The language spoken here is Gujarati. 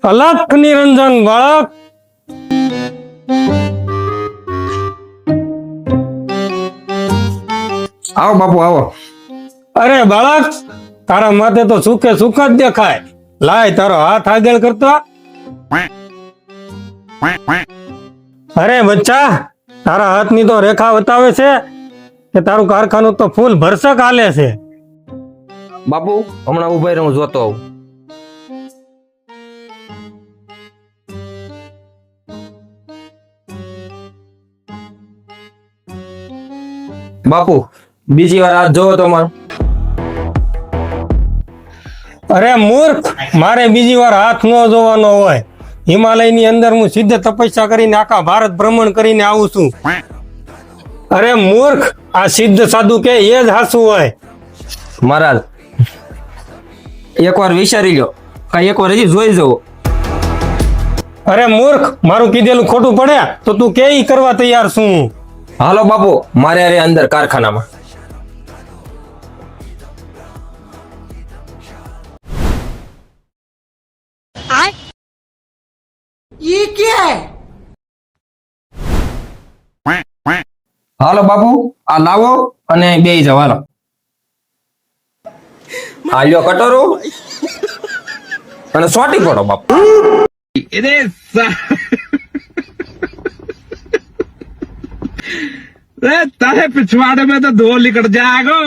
અલખ નિરંજન બાળક. આવો બાપુ આવો. અરે બાળક, તારા માથે તો સુખે સુખ જ દેખાય. લાય તારો હાથ આગળ કરતો. અરે બચ્ચા, તારા હાથની તો રેખા બતાવે છે કે તારું કારખાનું તો ફૂલ ભરસક હાલે છે. બાપુ હમણાં ઉભા રહી, હું જોતો આવું. બાપુ બીજી વાર હાથ જોવો તમારો. અરે મૂર્ખ, મારે બીજી વાર હાથ ન જોવાનો હોય. હિમાલયની અંદર હું સીધે તપસ્યા કરીને આખા ભારત ભ્રમણ કરીને આવું છું. અરે મૂર્ખ, આ સિદ્ધ સાધુ કે એ જ હાસું હોય. મહારાજ એકવાર વિચારી લો, કઈ એકવાર હજી જોઈ જવો. અરે મૂર્ખ, મારું કીધેલું ખોટું પડે તો તું કે ઈ કરવા તૈયાર છું. હાલો બાપુ, મારે અરે અંદર કારખાનામાં. ये क्या है? હાલો બાપુ, આ લાવો અને બેહી જાઓ. હાલો આ લ્યો કટોરો અને સોટી પડો બાપુ. ताहे पिछवाड़े में तो धो लिकट जाएगा।